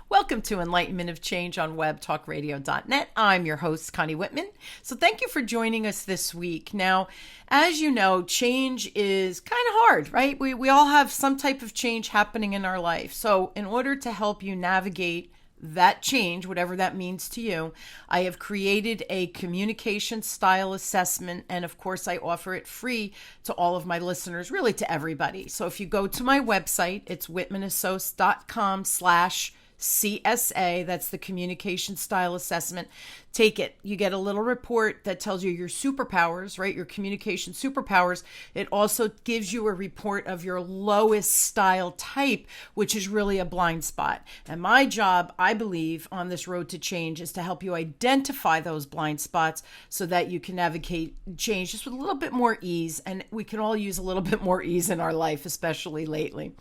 Welcome to Enlightenment of Change on webtalkradio.net. I'm your host, Connie Whitman. So thank you for joining us this week. Now, as you know, change is kind of hard, right? We all have some type of change happening in our life. So in order to help you navigate that change, whatever that means to you, I have created a communication style assessment. And of course, I offer it free to all of my listeners, really to everybody. So if you go to my website, it's whitmanassociates.com/CSA. That's the communication style assessment. Take it. You get a little report that tells you your superpowers, right? Your communication superpowers. It also gives you a report of your lowest style type, which is really a blind spot. And my job, I believe, on this road to change is to help you identify those blind spots so that you can navigate change just with a little bit more ease. And we can all use a little bit more ease in our life, especially lately.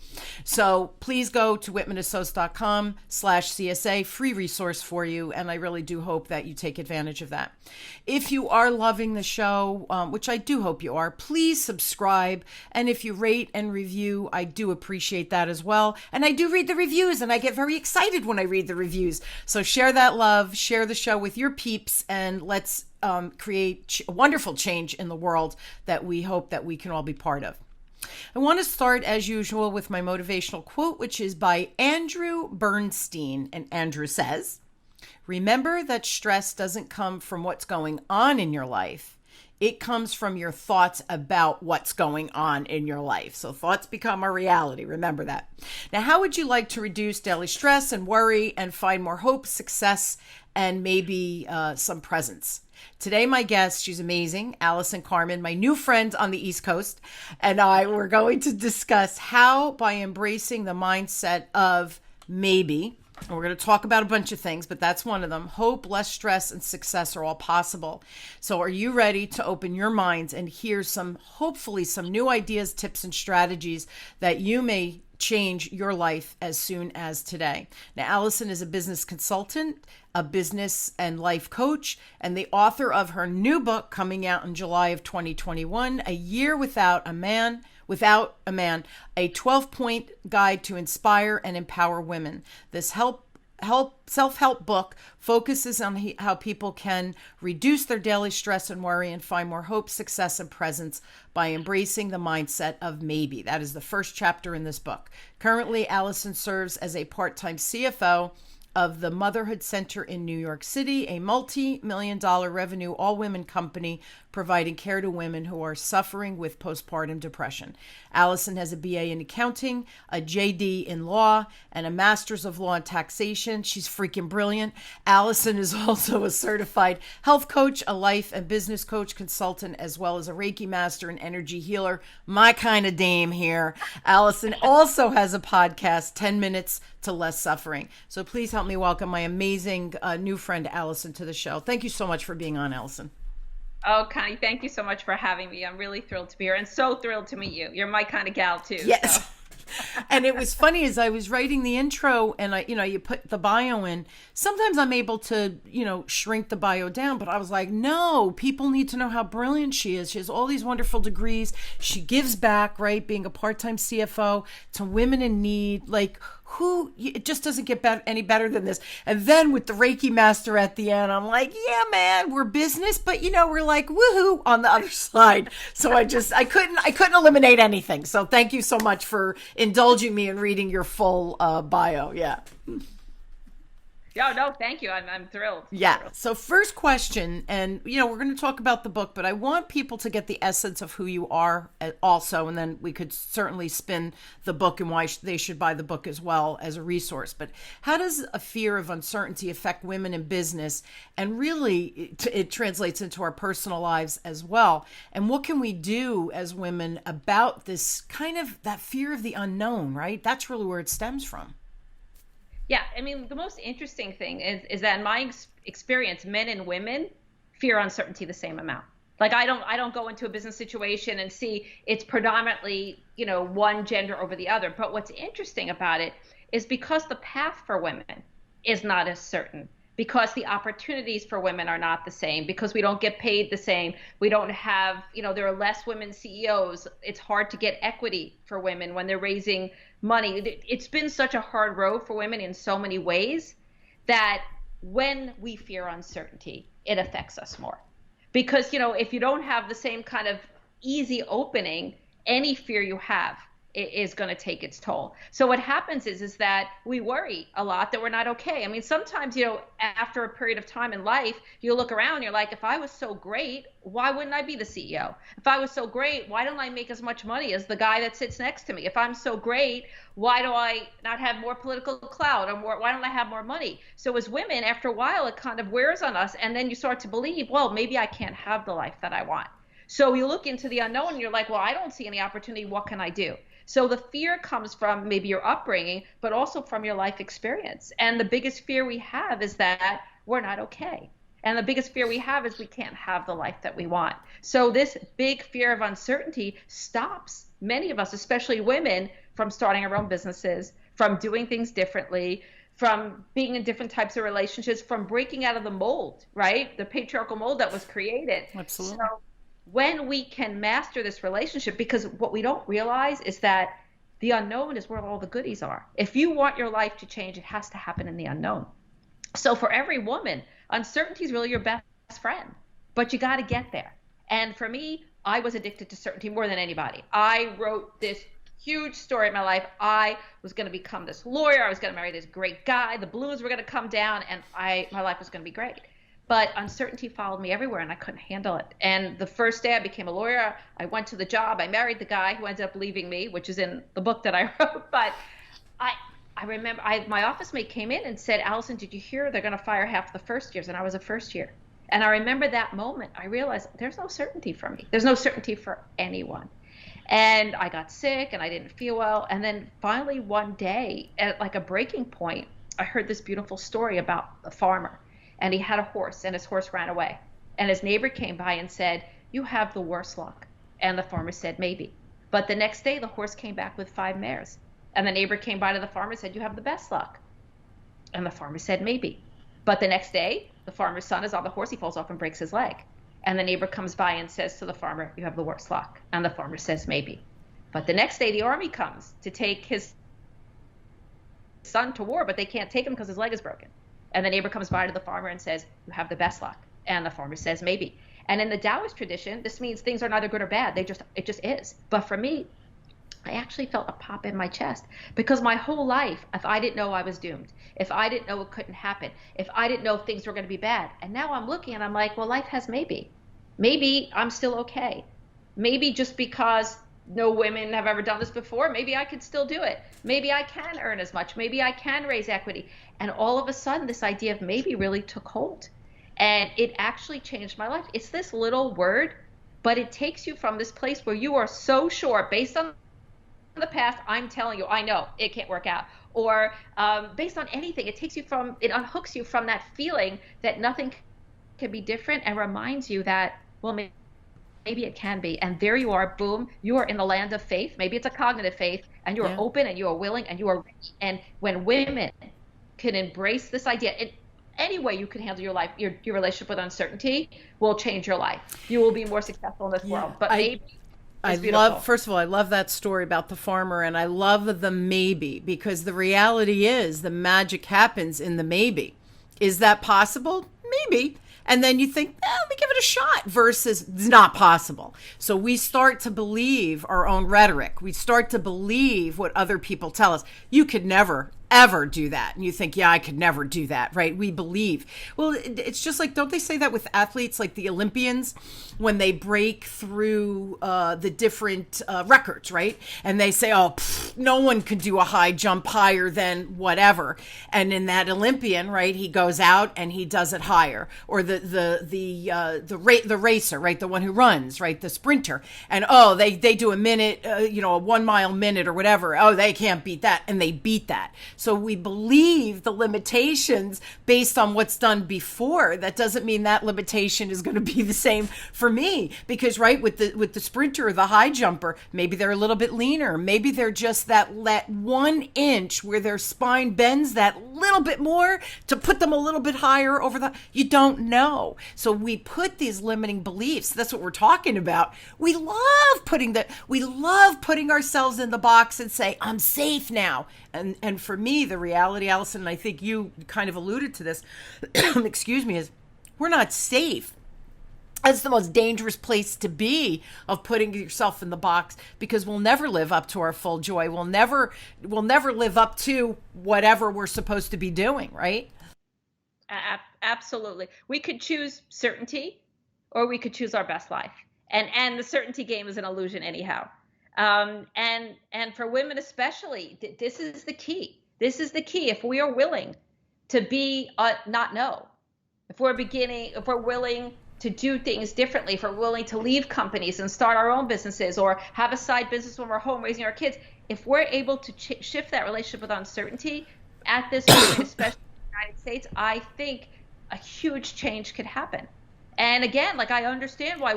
So please go to whitmanassociates.com/CSA, free resource for you. And I really do hope that you take advantage of that. If you are loving the show, which I do hope you are, please subscribe. And if you rate and review, I do appreciate that as well. And I do read the reviews, and I get very excited when I read the reviews. So share that love, share the show with your peeps, and let's create a wonderful change in the world that we hope that we can all be part of. I want to start, as usual, with my motivational quote, which is by Andrew Bernstein. And Andrew says, "Remember that stress doesn't come from what's going on in your life. It comes from your thoughts about what's going on in your life." So thoughts become our reality. Remember that. Now, how would you like to reduce daily stress and worry and find more hope, success, and maybe some presence? Today, my guest, she's amazing, Allison Carmen, my new friend on the East Coast, and I were going to discuss how, by embracing the mindset of maybe, and we're going to talk about a bunch of things, but that's one of them, hope, less stress, and success are all possible. So are you ready to open your minds and hear hopefully some new ideas, tips, and strategies that you may change your life as soon as today? Now, Allison is a business consultant, a business and life coach, and the author of her new book coming out in July of 2021, A Year Without a Man, a 12-point guide to inspire and empower women. This self-help book focuses on how people can reduce their daily stress and worry and find more hope, success, and presence by embracing the mindset of maybe. That is the first chapter in this book. Currently, Allison serves as a part-time CFO of the Motherhood Center in New York City, a multi-million-dollar revenue all-women company providing care to women who are suffering with postpartum depression. Allison has a BA in accounting, a JD in law, and a master's of law in taxation. She's freaking brilliant. Allison is also a certified health coach, a life and business coach, consultant, as well as a Reiki master and energy healer. My kind of dame here. Allison also has a podcast, 10 Minutes to Less Suffering. So please help me welcome my amazing new friend, Allison, to the show. Thank you so much for being on, Allison. Oh, Connie, thank you so much for having me. I'm really thrilled to be here and so thrilled to meet you. You're my kind of gal too. Yes. So. And it was funny as I was writing the intro and you put the bio in, sometimes I'm able to, shrink the bio down, but I was like, no, people need to know how brilliant she is. She has all these wonderful degrees. She gives back, right? Being a part-time CFO to women in need, it just doesn't get any better than this. And then with the Reiki master at the end, I'm like, yeah, man, we're business, but we're like, woohoo on the other side. So I couldn't eliminate anything. So thank you so much for indulging me in reading your full bio. Yeah. No, thank you. I'm thrilled. Yeah. So first question, and we're going to talk about the book, but I want people to get the essence of who you are also, and then we could certainly spin the book and why they should buy the book as well as a resource. But how does a fear of uncertainty affect women in business? And really, it translates into our personal lives as well. And what can we do as women about this kind of that fear of the unknown, right? That's really where it stems from. Yeah, I mean, the most interesting thing is that in my experience, men and women fear uncertainty the same amount. Like I don't go into a business situation and see it's predominantly, one gender over the other. But what's interesting about it is because the path for women is not as certain, because the opportunities for women are not the same, because we don't get paid the same. We don't have, there are less women CEOs. It's hard to get equity for women when they're raising money. It's been such a hard road for women in so many ways that when we fear uncertainty, it affects us more. Because, if you don't have the same kind of easy opening, any fear you have is going to take its toll. So what happens is that we worry a lot that we're not okay. I mean, sometimes, after a period of time in life, you look around and you're like, if I was so great, why wouldn't I be the CEO? If I was so great, why don't I make as much money as the guy that sits next to me? If I'm so great, why do I not have more political clout, or why don't I have more money? So as women, after a while, it kind of wears on us. And then you start to believe, well, maybe I can't have the life that I want. So you look into the unknown and you're like, well, I don't see any opportunity. What can I do? So the fear comes from maybe your upbringing, but also from your life experience. And the biggest fear we have is that we're not okay. And the biggest fear we have is we can't have the life that we want. So this big fear of uncertainty stops many of us, especially women, from starting our own businesses, from doing things differently, from being in different types of relationships, from breaking out of the mold, right? The patriarchal mold that was created. Absolutely. So when we can master this relationship, because what we don't realize is that the unknown is where all the goodies are. If you want your life to change, it has to happen in the unknown. So for every woman, uncertainty is really your best friend, but you got to get there. And for me, I was addicted to certainty more than anybody. I wrote this huge story in my life. I was going to become this lawyer. I was going to marry this great guy. The blues were going to come down, and my life was going to be great. But uncertainty followed me everywhere, and I couldn't handle it. And the first day I became a lawyer, I went to the job. I married the guy who ended up leaving me, which is in the book that I wrote. But I remember my office mate came in and said, Allison, did you hear they're going to fire half the first years? And I was a first year. And I remember that moment. I realized there's no certainty for me. There's no certainty for anyone. And I got sick and I didn't feel well. And then finally one day, at like a breaking point, I heard this beautiful story about a farmer. And he had a horse, and his horse ran away. And his neighbor came by and said, you have the worst luck. And the farmer said, maybe. But the next day, the horse came back with 5 mares. And the neighbor came by to the farmer and said, you have the best luck. And the farmer said, maybe. But the next day, the farmer's son is on the horse. He falls off and breaks his leg. And the neighbor comes by and says to the farmer, you have the worst luck. And the farmer says, maybe. But the next day, the army comes to take his son to war, but they can't take him because his leg is broken. And the neighbor comes by to the farmer and says, you have the best luck. And the farmer says, maybe. And in the Taoist tradition, this means things are neither good or bad. It just is. But for me, I actually felt a pop in my chest, because my whole life, if I didn't know I was doomed, if I didn't know it couldn't happen, if I didn't know things were going to be bad. And now I'm looking and I'm like, well, life has maybe. Maybe I'm still okay. Maybe just because no women have ever done this before, maybe I could still do it. Maybe I can earn as much. Maybe I can raise equity. And all of a sudden, this idea of maybe really took hold. And it actually changed my life. It's this little word, but it takes you from this place where you are so sure, based on the past, I'm telling you, I know it can't work out. Or based on anything, it unhooks you from that feeling that nothing can be different, and reminds you that, well, maybe it can be. And there you are, boom, you are in the land of faith. Maybe it's a cognitive faith, and you are open, and you are willing, and you are ready. And when women can embrace this idea, in any way you can handle your life, your relationship with uncertainty will change your life. You will be more successful in this world. But first of all, I love that story about the farmer, and I love the maybe, because the reality is the magic happens in the maybe. Is that possible? Maybe. And then you think, let me give it a shot, versus it's not possible. So we start to believe our own rhetoric. We start to believe what other people tell us. You could never, ever do that. And you think, I could never do that, right? We believe. Well, it's just like, don't they say that with athletes, like the Olympians, when they break through the different records, right? And they say, no one could do a high jump higher than whatever. And in that Olympian, right, he goes out and he does it higher. Or the racer, right, the one who runs, right, the sprinter, and they do a minute, a 1 mile minute or whatever. They can't beat that, and they beat that. So we believe the limitations based on what's done before. That doesn't mean that limitation is going to be the same for me, because right, with the sprinter or the high jumper, maybe they're a little bit leaner. Maybe they're just that 1 inch where their spine bends that little bit more to put them a little bit higher over the, you don't know. So we put these limiting beliefs. That's what we're talking about. We love putting ourselves in the box and say, I'm safe now. And for me, the reality, Allison, and I think you kind of alluded to this, excuse me, is we're not safe. That's the most dangerous place to be, of putting yourself in the box, because we'll never live up to our full joy. We'll never live up to whatever we're supposed to be doing, right? Absolutely. We could choose certainty, or we could choose our best life. And the certainty game is an illusion anyhow. And for women especially, this is the key. This is the key. If we are willing to be not know, if we're willing to do things differently, if we're willing to leave companies and start our own businesses, or have a side business when we're home raising our kids, if we're able to shift that relationship with uncertainty at this point, especially in the United States, I think a huge change could happen. And again, like, I understand why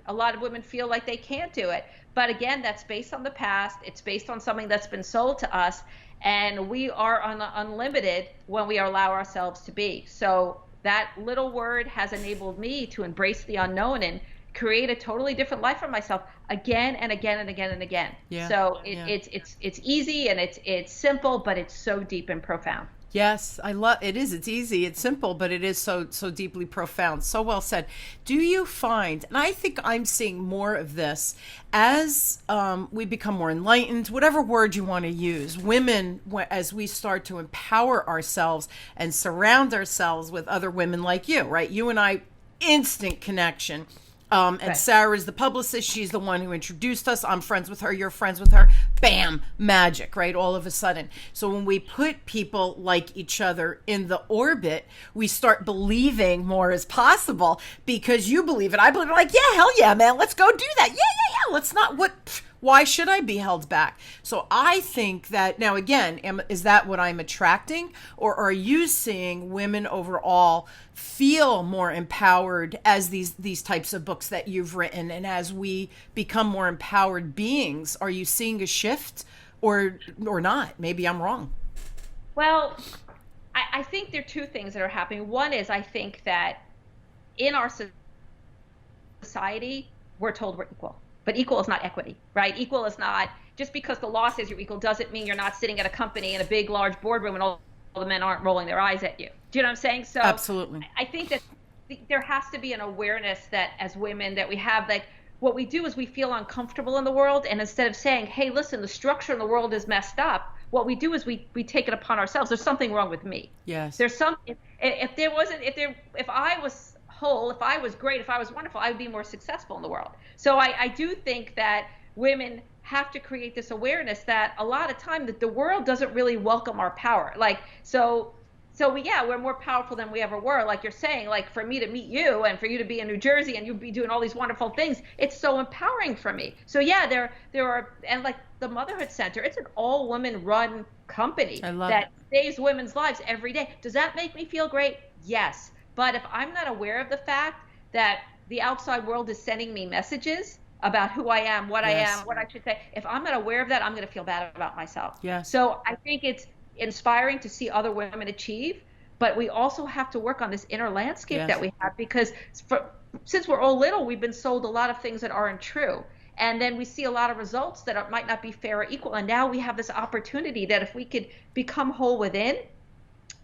a lot of women feel like they can't do it. But again, that's based on the past. It's based on something that's been sold to us. And we are unlimited when we allow ourselves to be. So that little word has enabled me to embrace the unknown and create a totally different life for myself again and again and again and again. Yeah. So it's easy, and it's simple, but it's so deep and profound. Yes, I love it. It's easy, it's simple, but it is so deeply profound. So well said. Do you find, and I think I'm seeing more of this as we become more enlightened, whatever word you want to use, women, as we start to empower ourselves and surround ourselves with other women like you, right? You and I, instant connection. And right. Sarah is the publicist. She's the one who introduced us. I'm friends with her. You're friends with her. Bam, magic, right? All of a sudden. So when we put people like each other in the orbit, we start believing more is possible, because you believe it. I believe it. Like, yeah, hell yeah, man. Let's go do that. Yeah. Let's not, why should I be held back? So I think that, now again, is that what I'm attracting? Or are you seeing women overall feel more empowered as these types of books that you've written, and as we become more empowered beings? Are you seeing a shift or not? Maybe I'm wrong. Well, I think there are two things that are happening. One is, I think that in our society, we're told we're equal. But equal is not equity, right? Equal is not, just because the law says you're equal doesn't mean you're not sitting at a company in a big, large boardroom and all the men aren't rolling their eyes at you. Do you know what I'm saying? So absolutely. I think that there has to be an awareness that as women that we have, like, what we do is we feel uncomfortable in the world, and instead of saying, hey, listen, the structure in the world is messed up, what we do is we take it upon ourselves. There's something wrong with me. Yes. There's something, if I was whole, if I was great, if I was wonderful, I would be more successful in the world. So I do think that women have to create this awareness that a lot of time that the world doesn't really welcome our power. Like, we're more powerful than we ever were. Like you're saying, like, for me to meet you and for you to be in New Jersey and you be doing all these wonderful things, it's so empowering for me. So yeah, there are, and like the Motherhood Center, it's an all women run company that saves women's lives every day. Does that make me feel great? Yes. But if I'm not aware of the fact that the outside world is sending me messages about who I am, what I am, what I should say, if I'm not aware of that, I'm going to feel bad about myself. Yes. So I think it's inspiring to see other women achieve, but we also have to work on this inner landscape that we have, because since we're all little, we've been sold a lot of things that aren't true. And then we see a lot of results that might not be fair or equal. And now we have this opportunity that if we could become whole within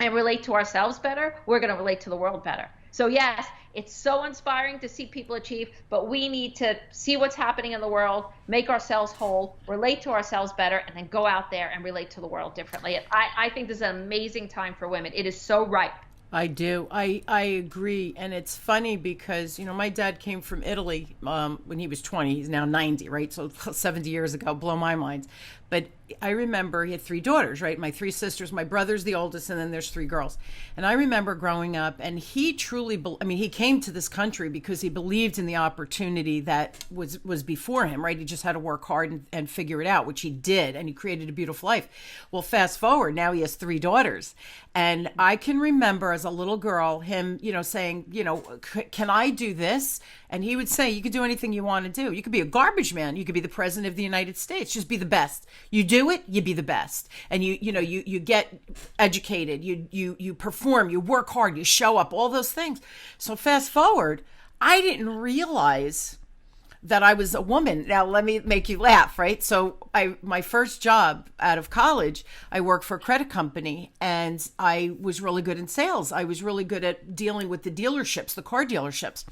and relate to ourselves better, we're going to relate to the world better. So yes, it's so inspiring to see people achieve, but we need to see what's happening in the world, make ourselves whole, relate to ourselves better, and then go out there and relate to the world differently. I think this is an amazing time for women. It is so ripe. I do. I agree. And it's funny because, my dad came from Italy when he was 20. He's now 90, right? So 70 years ago, blow my mind. But I remember he had 3 daughters, right? My 3 sisters, my brother's the oldest, and then there's 3 girls. And I remember growing up, and he truly, he came to this country because he believed in the opportunity that was before him, right? He just had to work hard and figure it out, which he did, and he created a beautiful life. Well, fast forward, now he has 3 daughters. And I can remember as a little girl, him, saying, can I do this? And he would say, you could do anything you want to do. You could be a garbage man. You could be the president of the United States. Just be the best. You do it, you be the best. And you get educated, you perform, you work hard, you show up, all those things. So fast forward, I didn't realize that I was a woman. Now let me make you laugh, right? So my first job out of college, I worked for a credit company, and I was really good in sales. I was really good at dealing with the dealerships, the car dealerships.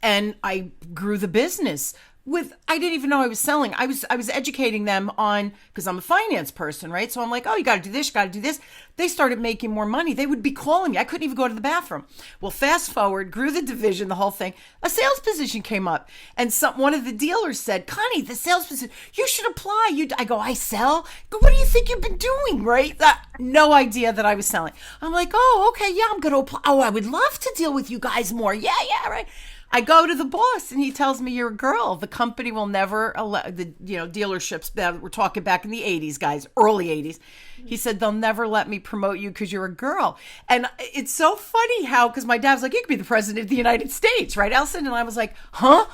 And I grew the business I didn't even know I was selling. I was educating them on, because I'm a finance person, right? So I'm like, oh, you got to do this, you got to do this. They started making more money. They would be calling me. I couldn't even go to the bathroom. Well, fast forward, grew the division, the whole thing. A sales position came up, and one of the dealers said, Connie, the sales position, you should apply. I go, I sell? I go, what do you think you've been doing, right? No idea that I was selling. I'm like, oh, okay, yeah, I'm going to apply. Oh, I would love to deal with you guys more. Yeah, right. I go to the boss, and he tells me, you're a girl. The company will never allow the dealerships that we're talking back in the 80s, guys, early 80s. He said, they'll never let me promote you because you're a girl. And it's so funny how, because my dad was like, you could be the president of the United States, right, Allison? And I was like, huh?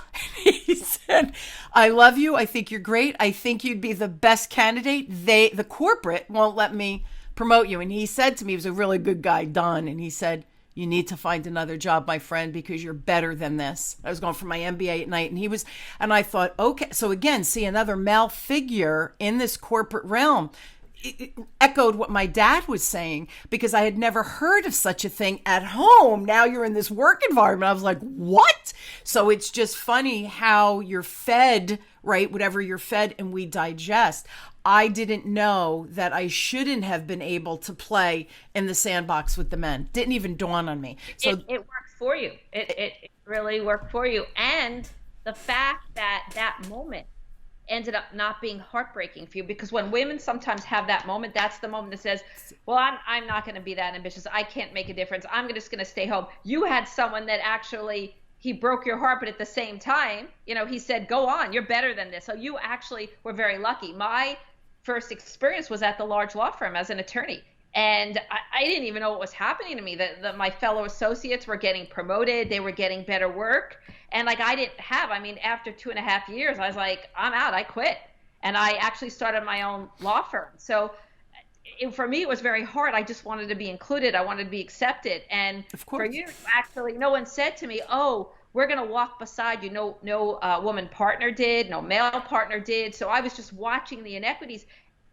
And he said, I love you. I think you're great. I think you'd be the best candidate. The corporate won't let me promote you. And he said to me, he was a really good guy, Don, and he said, you need to find another job, my friend, because you're better than this. I was going for my MBA at night, and I thought, okay. So again, see another male figure in this corporate realm. It echoed what my dad was saying, because I had never heard of such a thing at home. Now you're in this work environment. I was like, what? So it's just funny how you're fed, right? Whatever you're fed, and we digest. I didn't know that I shouldn't have been able to play in the sandbox with the men. Didn't even dawn on me. So it worked for you. It really worked for you. And the fact that moment ended up not being heartbreaking for you, because when women sometimes have that moment, that's the moment that says, well, I'm not going to be that ambitious. I can't make a difference. I'm just going to stay home. You had someone that actually, he broke your heart, but at the same time, he said, go on, you're better than this. So you actually were very lucky. My first experience was at the large law firm as an attorney. And I didn't even know what was happening to me. My fellow associates were getting promoted. They were getting better work. And I didn't have, after 2.5 years, I was like, I'm out, I quit. And I actually started my own law firm. So for me, it was very hard. I just wanted to be included. I wanted to be accepted. And for you, actually, no one said to me, oh, we're going to walk beside you. No woman partner did, no male partner did. So I was just watching the inequities.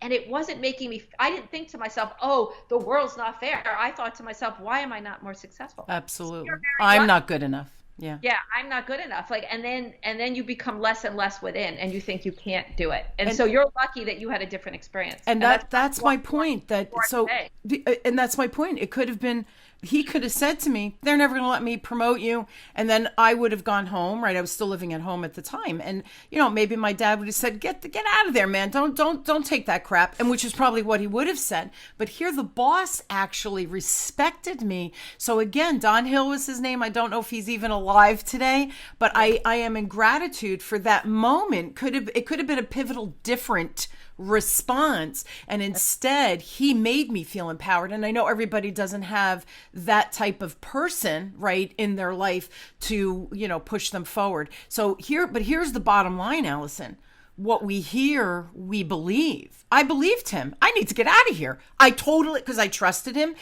And it wasn't making me, I didn't think to myself, oh, the world's not fair. I thought to myself, why am I not more successful? Absolutely. I'm not good enough. Yeah. Yeah, I'm not good enough. And then you become less and less within, and you think you can't do it. And so you're lucky that you had a different experience. And that's my point. And that's my point. It could have been, he could have said to me, they're never going to let me promote you. And then I would have gone home, right? I was still living at home at the time. And, maybe my dad would have said, get out of there, man. Don't take that crap. And which is probably what he would have said. But here the boss actually respected me. So again, Don Hill was his name. I don't know if he's even alive today, but I am in gratitude for that moment. It could have been a pivotal different response, and instead he made me feel empowered. And I know everybody doesn't have that type of person, right, in their life to push them forward. But here's the bottom line, Allison. What we hear, we believe. I believed him. I need to get out of here. Because I trusted him.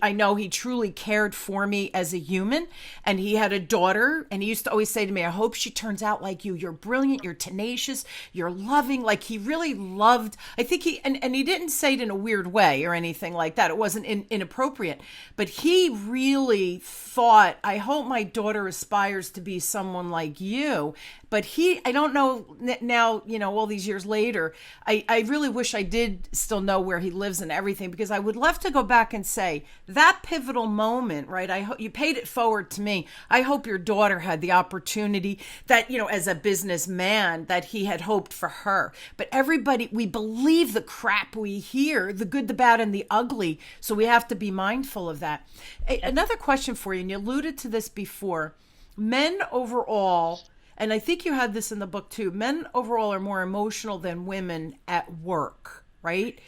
I know he truly cared for me as a human, and he had a daughter, and he used to always say to me, I hope she turns out like you. You're brilliant. You're tenacious. You're loving. Like, he really loved, I think and he didn't say it in a weird way or anything like that. It wasn't inappropriate, but he really thought, I hope my daughter aspires to be someone like you. But I don't know now, all these years later, I really wish I did still know where he lives and everything, because I would love to go back and say that pivotal moment, right? I hope you paid it forward to me. I hope your daughter had the opportunity that, as a businessman, that he had hoped for her. But everybody, we believe the crap we hear, the good, the bad, and the ugly. So we have to be mindful of that. Another question for you, and you alluded to this before. Men overall, and I think you had this in the book too, men overall are more emotional than women at work, right?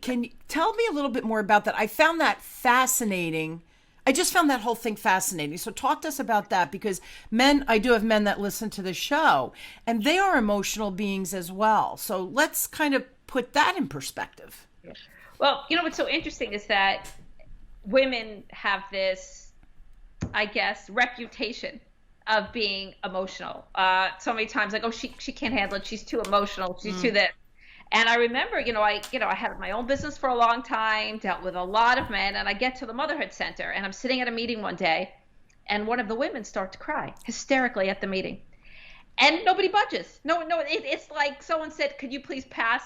Can you tell me a little bit more about that? I found that fascinating. I just found that whole thing fascinating. So talk to us about that, because I do have men that listen to the show, and they are emotional beings as well. So let's kind of put that in perspective. Well, what's so interesting is that women have this, I guess, reputation of being emotional. So many times like, oh, she can't handle it. She's too emotional. She's too this. And I remember, I had my own business for a long time, dealt with a lot of men, and I get to the Motherhood Center, and I'm sitting at a meeting one day, and one of the women start to cry hysterically at the meeting, and nobody budges. It's like someone said, "Could you please pass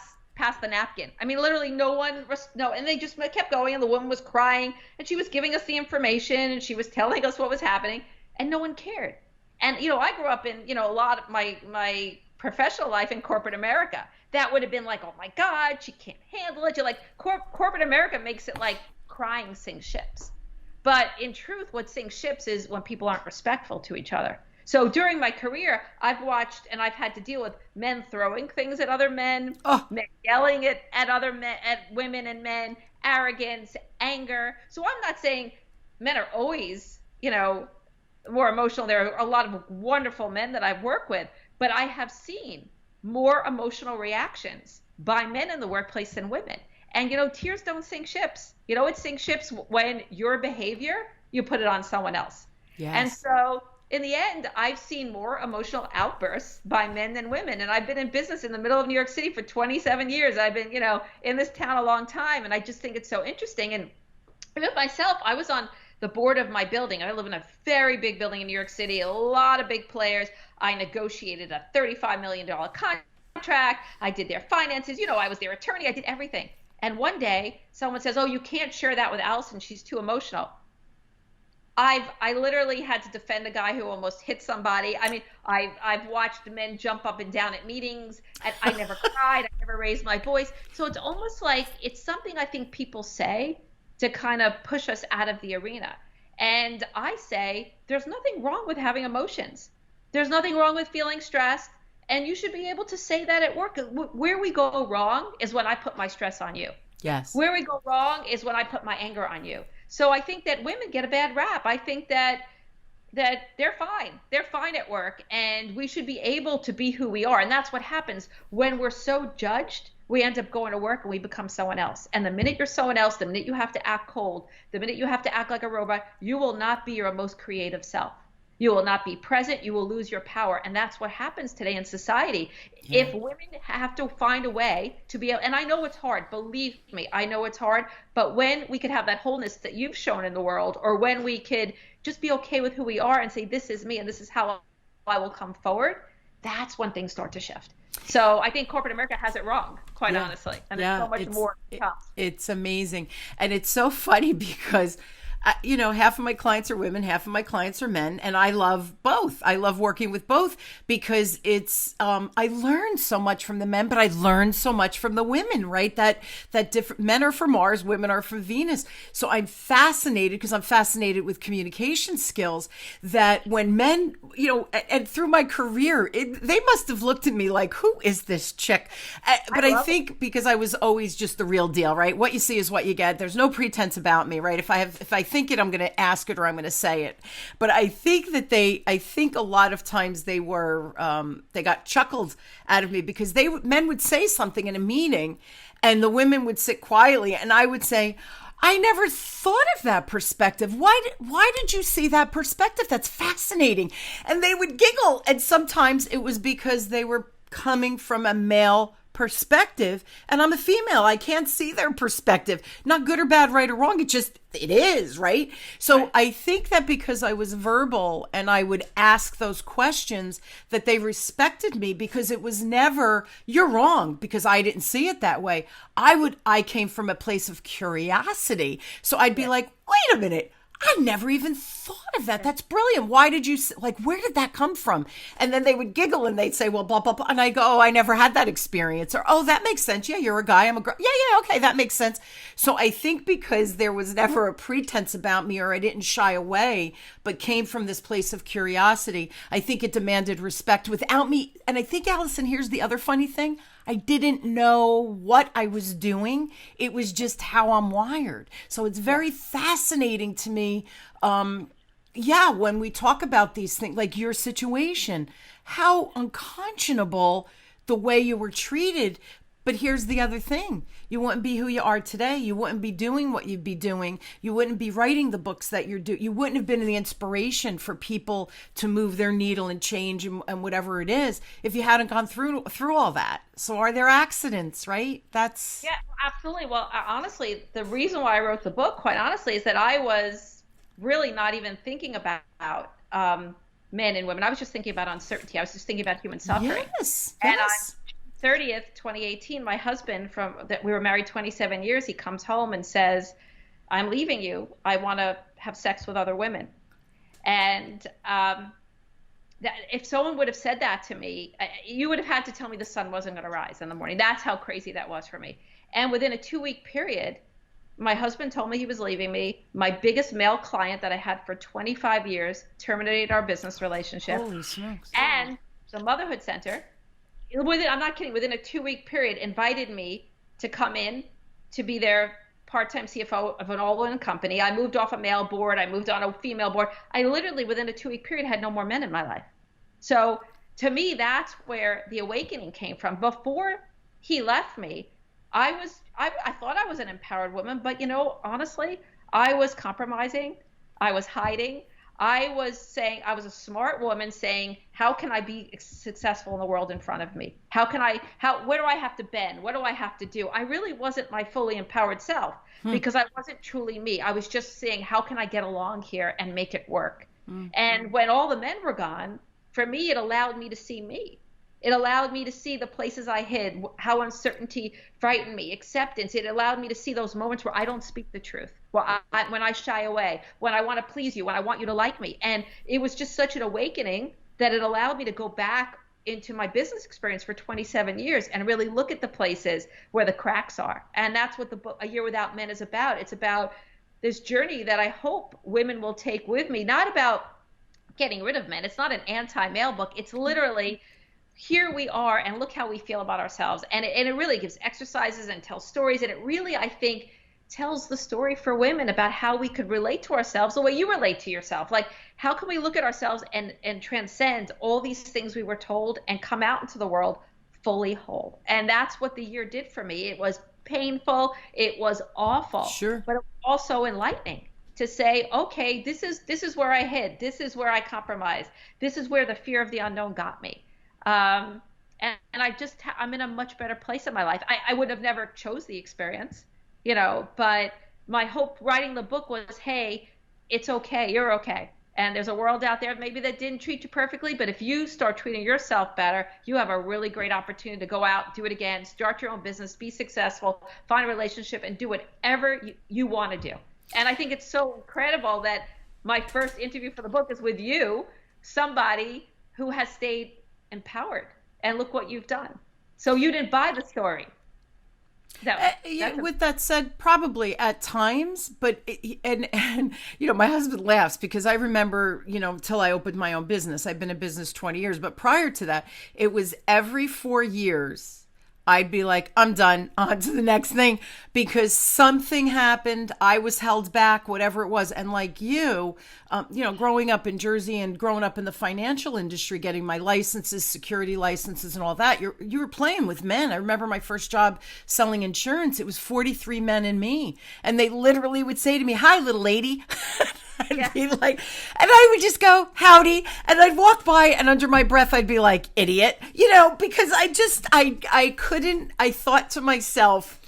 the napkin?" I mean, literally, no, and they just kept going, and the woman was crying, and she was giving us the information, and she was telling us what was happening, and no one cared. And I grew up in a lot of my professional life in corporate America. That would have been like, oh my God, she can't handle it. You're like, corporate America makes it like crying sinks ships. But in truth, what sinks ships is when people aren't respectful to each other. So during my career, I've watched and I've had to deal with men throwing things at other men, men yelling at other men, at women and men, arrogance, anger. So I'm not saying men are always, more emotional. There are a lot of wonderful men that I've worked with, but I have seen more emotional reactions by men in the workplace than women. And, tears don't sink ships. It sinks ships when your behavior, you put it on someone else. Yes. And so in the end, I've seen more emotional outbursts by men than women. And I've been in business in the middle of New York City for 27 years. I've been, in this town a long time. And I just think it's so interesting. And myself, I was on the board of my building. I live in a very big building in New York City, a lot of big players. I negotiated a $35 million contract. I did their finances. I was their attorney. I did everything. And one day someone says, oh, you can't share that with Allison. She's too emotional. I literally had to defend a guy who almost hit somebody. I mean, I've watched men jump up and down at meetings, and I never cried. I never raised my voice. So it's almost like it's something I think people say to kind of push us out of the arena. And I say, there's nothing wrong with having emotions. There's nothing wrong with feeling stressed. And you should be able to say that at work. Where we go wrong is when I put my stress on you. Yes. Where we go wrong is when I put my anger on you. So I think that women get a bad rap. I think that they're fine. They're fine at work, and we should be able to be who we are. And that's what happens when we're so judged. We end up going to work and we become someone else. And the minute you're someone else, the minute you have to act cold, the minute you have to act like a robot, you will not be your most creative self. You will not be present. You will lose your power. And that's what happens today in society. Yeah. If women have to find a way to be able, and I know it's hard, believe me, I know it's hard, but when we could have that wholeness that you've shown in the world, or when we could just be okay with who we are and say, this is me and this is how I will come forward, that's when things start to shift. So I think corporate America has it wrong, quite honestly. And there's so much more to come. It's amazing. And it's so funny because half of my clients are women, half of my clients are men, and I love both. I love working with both because it's, I learn so much from the men, but I learn so much from the women, right? That different men are from Mars, women are from Venus. So I'm fascinated because I'm fascinated with communication skills that when men, and through my career, they must have looked at me like, who is this chick? But I think because I was always just the real deal, right? What you see is what you get. There's no pretense about me, right? If I think it, I'm going to ask it or I'm going to say it. But I think that I think a lot of times they were, they got chuckled out of me because men would say something in a meeting and the women would sit quietly and I would say, I never thought of that perspective. Why did you see that perspective? That's fascinating. And they would giggle. And sometimes it was because they were coming from a male perspective, and I'm a female. I can't see their perspective. Not good or bad, right or wrong. It is, right? So Right. I think that because I was verbal and I would ask those questions, that they respected me, because it was never, you're wrong, because I didn't see it that way. I came from a place of curiosity. So I'd be like, wait a minute. I never even thought of that. That's brilliant. Why did you, like, where did that come from? And then they would giggle and they'd say, well, blah, blah, blah. And I go, oh, I never had that experience. Or, oh, that makes sense. Yeah, you're a guy. I'm a girl. Yeah, okay, that makes sense. So I think because there was never a pretense about me, or I didn't shy away, but came from this place of curiosity, I think it demanded respect without me. And I think, Allison, here's the other funny thing. I didn't know what I was doing. It was just how I'm wired. So it's very fascinating to me. When we talk about these things, like your situation, how unconscionable the way you were treated. But here's the other thing. You wouldn't be who you are today. You wouldn't be doing what you'd be doing. You wouldn't be writing the books that you're doing. You wouldn't have been the inspiration for people to move their needle and change and whatever it is, if you hadn't gone through all that. So are there accidents, right? That's... Yeah, absolutely. Well, honestly, the reason why I wrote the book, quite honestly, is that I was really not even thinking about men and women. I was just thinking about uncertainty. I was just thinking about human suffering. Yes. And on 30th, 2018, my husband, we were married 27 years, he comes home and says, I'm leaving you. I want to have sex with other women. And if someone would have said that to me, you would have had to tell me the sun wasn't going to rise in the morning. That's how crazy that was for me. And within a 2-week period, my husband told me he was leaving me. My biggest male client that I had for 25 years terminated our business relationship. Holy smokes. And the Motherhood Center, I'm not kidding, within a 2-week period, invited me to come in to be their part-time CFO of an all-women company. I moved off a male board. I moved on a female board. I literally, within a 2-week period, had no more men in my life. So to me, that's where the awakening came from. Before he left me, I thought I was an empowered woman, but honestly, I was compromising. I was hiding. I was a smart woman saying, how can I be successful in the world in front of me? Where do I have to bend? What do I have to do? I really wasn't my fully empowered self because I wasn't truly me. I was just saying, how can I get along here and make it work? And when all the men were gone, for me, it allowed me to see me. It allowed me to see the places I hid, how uncertainty frightened me, acceptance. It allowed me to see those moments where I don't speak the truth, when I shy away, when I want to please you, when I want you to like me. And it was just such an awakening that it allowed me to go back into my business experience for 27 years and really look at the places where the cracks are. And that's what the book, A Year Without Men, is about. It's about this journey that I hope women will take with me, not about getting rid of men. It's not an anti-male book. It's literally, here we are and look how we feel about ourselves. And it really gives exercises and tells stories. And it really, I think, tells the story for women about how we could relate to ourselves the way you relate to yourself. Like, how can we look at ourselves and transcend all these things we were told and come out into the world fully whole? And that's what the year did for me. It was painful. It was awful. Sure. But it was also enlightening to say, okay, this is where I hid. This is where I compromised. This is where the fear of the unknown got me. And I'm in a much better place in my life. I would have never chose the experience, but my hope writing the book was, hey, it's okay. You're okay. And there's a world out there maybe that didn't treat you perfectly, but if you start treating yourself better, you have a really great opportunity to go out, do it again, start your own business, be successful, find a relationship, and do whatever you want to do. And I think it's so incredible that my first interview for the book is with you, somebody who has stayed empowered, and look what you've done. So you didn't buy the story. With that said, probably at times, but my husband laughs because I remember, till I opened my own business. I've been in business 20 years, but prior to that, it was every 4 years I'd be like, I'm done, on to the next thing, because something happened, I was held back, whatever it was. And like growing up in Jersey and growing up in the financial industry, getting my licenses, security licenses and all that, you were playing with men. I remember my first job selling insurance. It was 43 men and me. And they literally would say to me, hi, little lady. I'd be like, and I would just go, howdy. And I'd walk by and under my breath, I'd be like, idiot, because I couldn't, I thought to myself,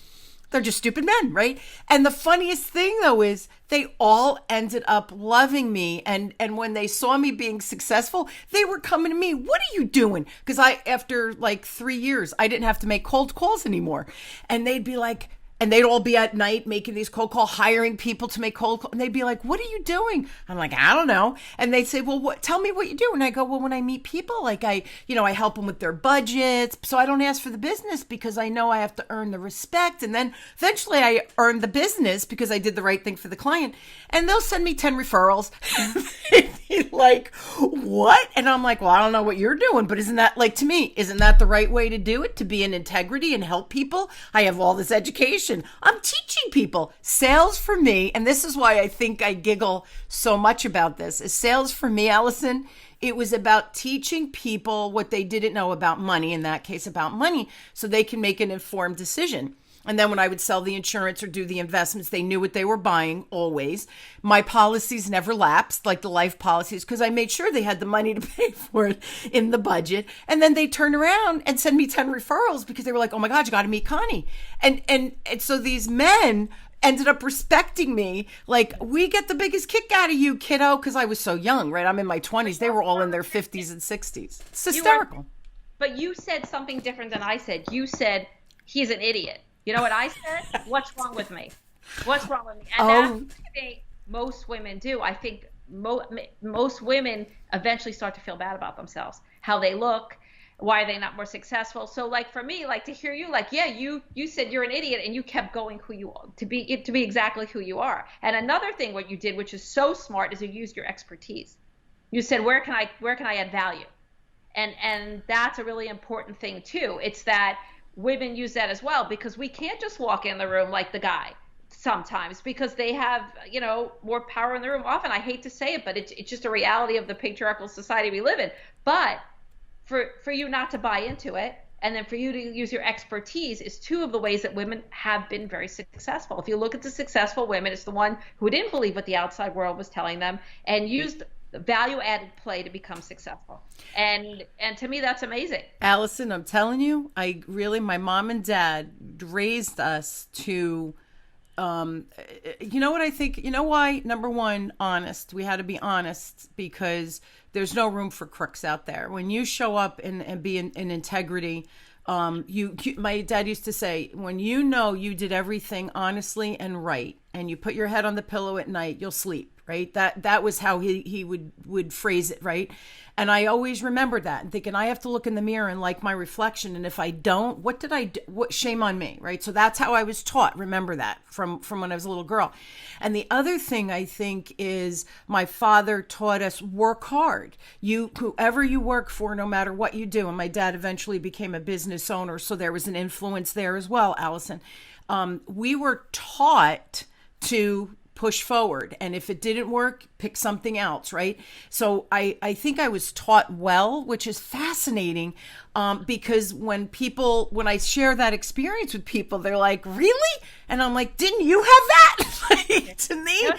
they're just stupid men, right? And the funniest thing though is they all ended up loving me. And when they saw me being successful, they were coming to me, what are you doing? Because after like 3 years, I didn't have to make cold calls anymore. And they'd be like, and they'd all be at night making these cold calls, hiring people to make cold calls. And they'd be like, what are you doing? I'm like, I don't know. And they'd say, well, tell me what you do. And I go, well, when I meet people, like I help them with their budgets. So I don't ask for the business because I know I have to earn the respect. And then eventually I earn the business because I did the right thing for the client. And they'll send me 10 referrals. They'd be like, what? And I'm like, well, I don't know what you're doing, but isn't that, like, to me, isn't that the right way to do it? To be in integrity and help people? I have all this education. I'm teaching people. Sales for me, and this is why I think I giggle so much about this, is sales for me, Allison, it was about teaching people what they didn't know about money, in that case about money, so they can make an informed decision. And then when I would sell the insurance or do the investments, they knew what they were buying always. My policies never lapsed, like the life policies, because I made sure they had the money to pay for it in the budget. And then they turn around and send me 10 referrals because they were like, oh my God, you got to meet Connie. And so these men ended up respecting me. Like, we get the biggest kick out of you, kiddo, because I was so young, right? I'm in my 20s. They were all in their 50s and 60s. It's hysterical. But you said something different than I said. You said, he's an idiot. You know what I said? What's wrong with me? What's wrong with me? And that's what I think most women do. I think most women eventually start to feel bad about themselves, how they look, why are they not more successful. So, like, for me, like, to hear you, like, yeah, you said you're an idiot and you kept going who you are, to be exactly who you are. And another thing what you did, which is so smart, is you used your expertise. You said, where can I add value? And that's a really important thing too. It's that women use that as well, because we can't just walk in the room like the guy sometimes, because they have, more power in the room. Often, I hate to say it, but it's just a reality of the patriarchal society we live in. But for you not to buy into it, and then for you to use your expertise, is two of the ways that women have been very successful. If you look at the successful women, it's the one who didn't believe what the outside world was telling them and used value-added play to become successful. And to me, that's amazing. Allison, I'm telling you, my mom and dad raised us to, what I think, why? Number one, honest. We had to be honest because there's no room for crooks out there. When you show up and be in integrity, my dad used to say, when you did everything honestly and right, and you put your head on the pillow at night, you'll sleep. Right. That was how he would phrase it. Right. And I always remembered that and thinking I have to look in the mirror and like my reflection. And if I don't, what did I do? What shame on me. Right. So that's how I was taught. Remember that from when I was a little girl. And the other thing I think is my father taught us work hard. Whoever you work for, no matter what you do. And my dad eventually became a business owner. So there was an influence there as well, Allison. We were taught to push forward. And if it didn't work, pick something else, right? So I think I was taught well, which is fascinating because when I share that experience with people, they're like, really? And I'm like, didn't you have that? Like, to me.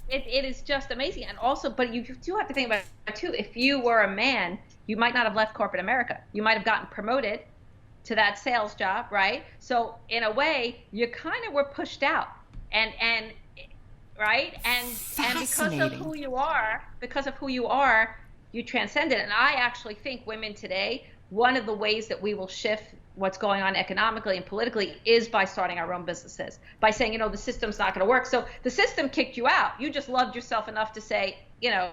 It is just amazing. And also, but you do have to think about it too. If you were a man, you might not have left corporate America. You might have gotten promoted to that sales job, right? So in a way, you kind of were pushed out. And right? And because of who you are, you transcend it. And I actually think women today, one of the ways that we will shift what's going on economically and politically is by starting our own businesses, by saying, the system's not going to work. So the system kicked you out. You just loved yourself enough to say, I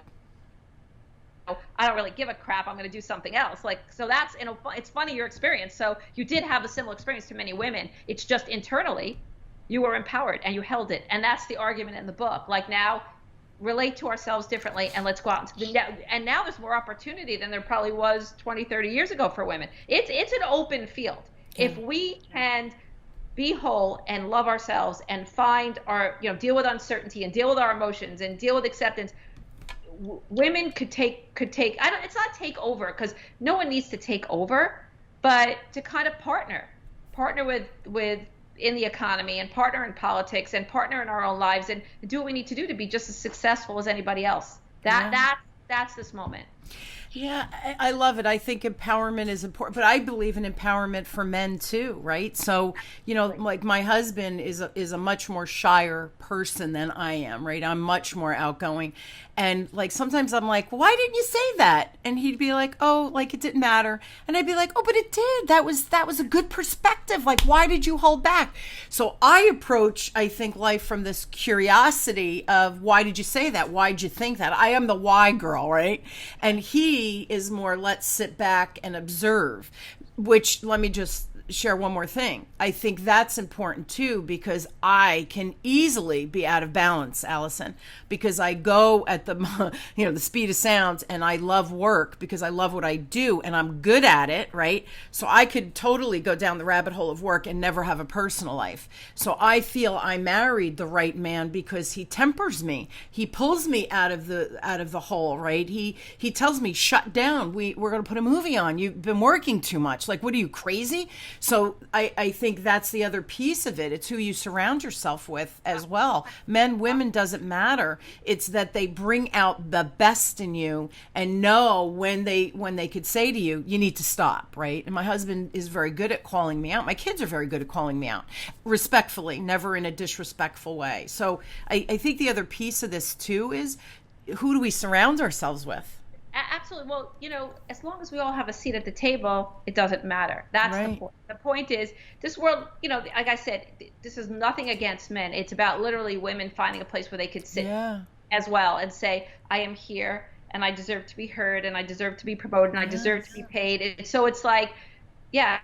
don't really give a crap. I'm going to do something else. Like, so that's, it's funny, your experience. So you did have a similar experience to many women. It's just internally, you were empowered and you held it. And that's the argument in the book. Like, now relate to ourselves differently and let's go out and now there's more opportunity than there probably was 20, 30 years ago for women. It's an open field. If we can be whole and love ourselves and find our, deal with uncertainty and deal with our emotions and deal with acceptance, women could take, it's not take over, because no one needs to take over, but to kind of partner with in the economy and partner in politics and partner in our own lives and do what we need to do to be just as successful as anybody else. That's this moment. Yeah, I love it. I think empowerment is important, but I believe in empowerment for men too, right? So, like my husband is a much more shyer person than I am, right? I'm much more outgoing. And like sometimes I'm like, well, why didn't you say that? And he'd be like, oh, like it didn't matter. And I'd be like, oh, but it did. That was a good perspective. Like, why did you hold back? So I approach, I think, life from this curiosity of why did you say that? Why'd you think that? I am the why girl, right? And he is more, let's sit back and observe, which let me just share one more thing. I think that's important too, because I can easily be out of balance, Allison, because I go at the, the speed of sound, and I love work because I love what I do and I'm good at it, right? So I could totally go down the rabbit hole of work and never have a personal life. So I feel I married the right man because he tempers me. He pulls me out of the hole, right? He tells me, shut down. We're going to put a movie on. You've been working too much. Like, what are you, crazy? So I think that's the other piece of it. It's who you surround yourself with as well. Men, women, doesn't matter. It's that they bring out the best in you and know when they could say to you, you need to stop, right? And my husband is very good at calling me out. My kids are very good at calling me out, respectfully, never in a disrespectful way. So I think the other piece of this too is, who do we surround ourselves with? Absolutely. Well, as long as we all have a seat at the table, it doesn't matter. That's right. The point. The point is, this world, like I said, this is nothing against men. It's about literally women finding a place where they could sit as well and say, I am here and I deserve to be heard and I deserve to be promoted and I deserve to be paid. So it's like, like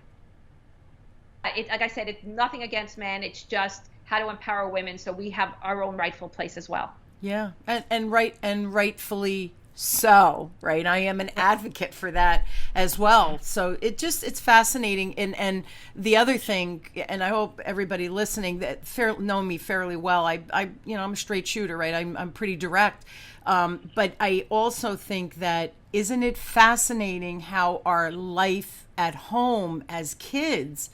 I said, it's nothing against men. It's just how to empower women so we have our own rightful place as well. Yeah. And rightfully so, right? I am an advocate for that as well. So it's fascinating. And the other thing, and I hope everybody listening that know me fairly well, I'm a straight shooter, right? I'm pretty direct. But I also think that, isn't it fascinating how our life at home as kids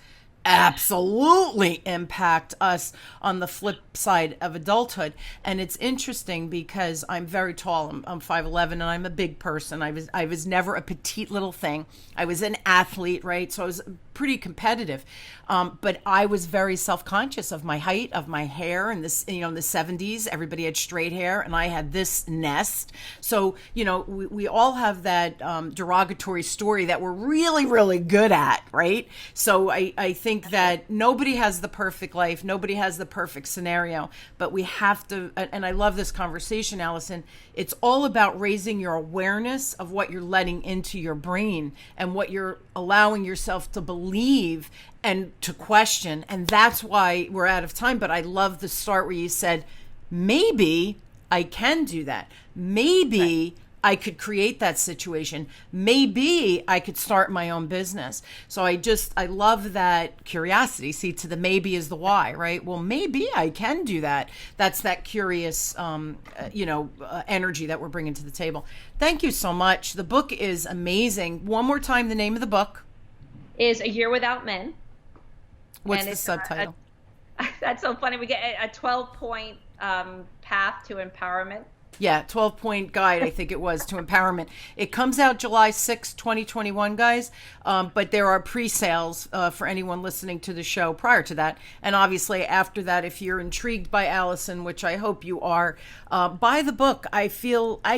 absolutely impact us on the flip side of adulthood? And it's interesting because I'm very tall. I'm 5'11", and I'm a big person. I was never a petite little thing. I was an athlete, right? So I was pretty competitive. But I was very self-conscious of my height, of my hair, and this, in the 70s, everybody had straight hair and I had this nest. So, we all have that derogatory story that we're really, really good at, right? So I think that nobody has the perfect life. Nobody has the perfect scenario, but we have to, and I love this conversation, Allison. It's all about raising your awareness of what you're letting into your brain and what you're allowing yourself to believe and to question. And that's why we're out of time. But I love the start where you said, maybe I can do that. Maybe I could create that situation. Maybe I could start my own business. So I love that curiosity. See, to the maybe is the why, right? Well, maybe I can do that. That's that curious, energy that we're bringing to the table. Thank you so much. The book is amazing. One more time, the name of the book is A Year Without Men. What's the subtitle? That's so funny. We get a 12-point path to empowerment. Yeah, 12-point guide, I think it was, to empowerment. It comes out July 6, 2021, guys. But there are pre-sales for anyone listening to the show prior to that. And obviously after that, if you're intrigued by Allison, which I hope you are, buy the book. I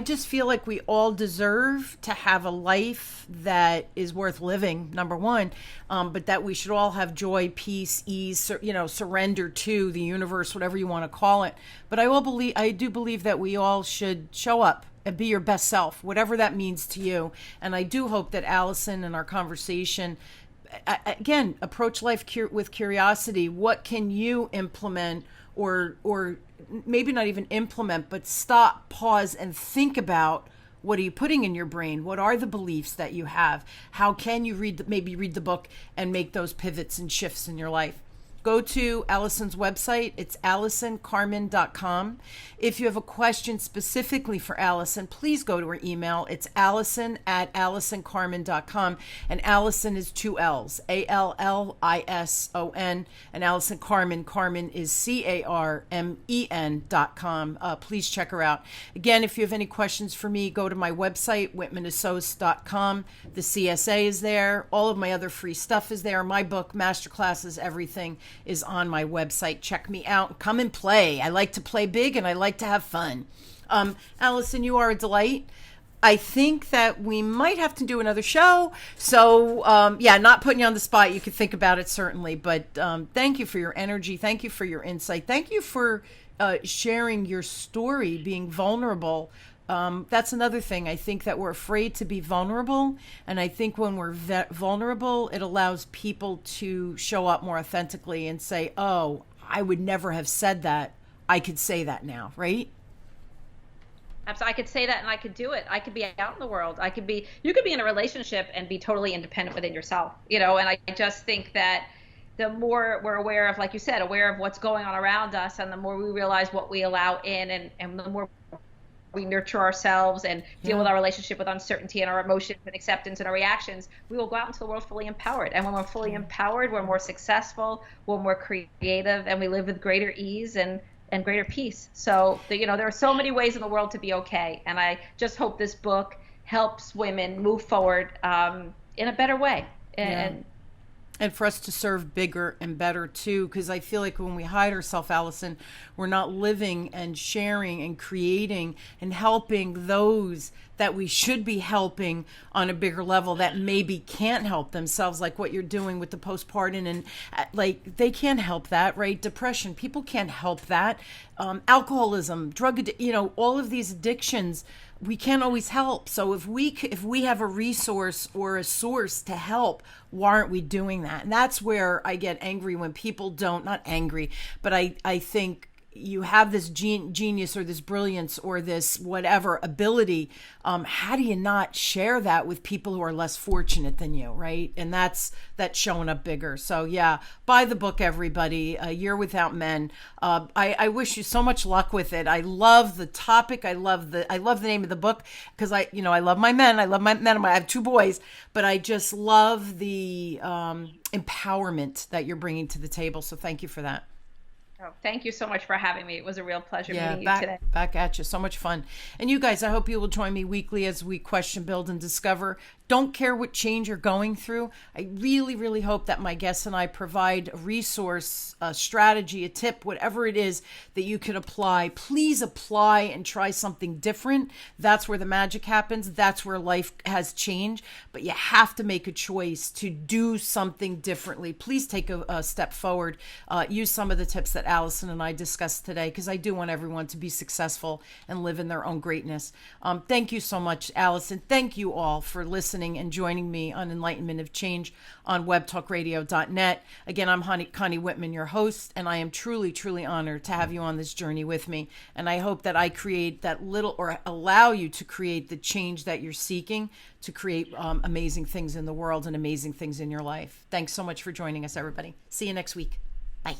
just feel like we all deserve to have a life that is worth living, number one, but that we should all have joy, peace, ease, surrender to the universe, whatever you want to call it. But I do believe that we all should show up and be your best self, whatever that means to you. And I do hope that Allison and our conversation, again, approach life with curiosity. What can you implement, or maybe not even implement, but stop, pause, and think about? What are you putting in your brain? What are the beliefs that you have? How can you maybe read the book and make those pivots and shifts in your life? go to Allison's website. It's AllisonCarmen.com. If you have a question specifically for Allison, please go to her email. It's Allison@AllisonCarmen.com. And Allison is 2 L's, Allison. And Allison Carmen, Carmen is CARMEN.com. Please check her out. Again, if you have any questions for me, go to my website, whitmanassociates.com. The CSA is there. All of my other free stuff is there. My book, masterclasses, everything is on my website. Check me out. Come and play. I like to play big and I like to have fun. Allison, you are a delight. I think that we might have to do another show. So, not putting you on the spot. You could think about it, certainly. But thank you for your energy. Thank you for your insight. Thank you for sharing your story, being vulnerable. That's another thing. I think that we're afraid to be vulnerable. And I think when we're vulnerable, it allows people to show up more authentically and say, oh, I would never have said that. I could say that now, right? Absolutely. I could say that and I could do it. I could be out in the world. You could be in a relationship and be totally independent within yourself, and I just think that the more we're aware of, like you said, aware of what's going on around us, and the more we realize what we allow in, and the more we nurture ourselves and deal with our relationship with uncertainty and our emotions and acceptance and our reactions, we will go out into the world fully empowered. And when we're fully empowered, we're more successful, we're more creative, and we live with greater ease and greater peace. So, there are so many ways in the world to be okay. And I just hope this book helps women move forward in a better way. And for us to serve bigger and better too, because I feel like when we hide ourselves, Allison, we're not living and sharing and creating and helping those that we should be helping on a bigger level that maybe can't help themselves, like what you're doing with the postpartum, and they can't help that, right? Depression, people can't help that. Alcoholism, all of these addictions, we can't always help. So if we have a resource or a source to help, why aren't we doing that? And that's where I get angry when people don't, not angry, but I think you have this genius or this brilliance or this whatever ability. How do you not share that with people who are less fortunate than you, right? And that's showing up bigger. So yeah, buy the book, everybody. A Year Without Men. I wish you so much luck with it. I love the topic. I love the name of the book because I love my men. I have 2 boys, but I just love the empowerment that you're bringing to the table. So thank you for that. Oh, thank you so much for having me. It was a real pleasure meeting you today. Back at you. So much fun. And you guys, I hope you will join me weekly as we question, build, and discover. Don't care what change you're going through. I really, really hope that my guests and I provide a resource, a strategy, a tip, whatever it is that you can apply. Please apply and try something different. That's where the magic happens. That's where life has changed. But you have to make a choice to do something differently. Please take a step forward. Use some of the tips that Allison and I discussed today, because I do want everyone to be successful and live in their own greatness. Thank you so much, Allison. Thank you all for listening and joining me on Enlightenment of Change on webtalkradio.net. Again, I'm Connie Whitman, your host, and I am truly, truly honored to have you on this journey with me. And I hope that I create that little, or allow you to create the change that you're seeking to create amazing things in the world and amazing things in your life. Thanks so much for joining us, everybody. See you next week. Bye.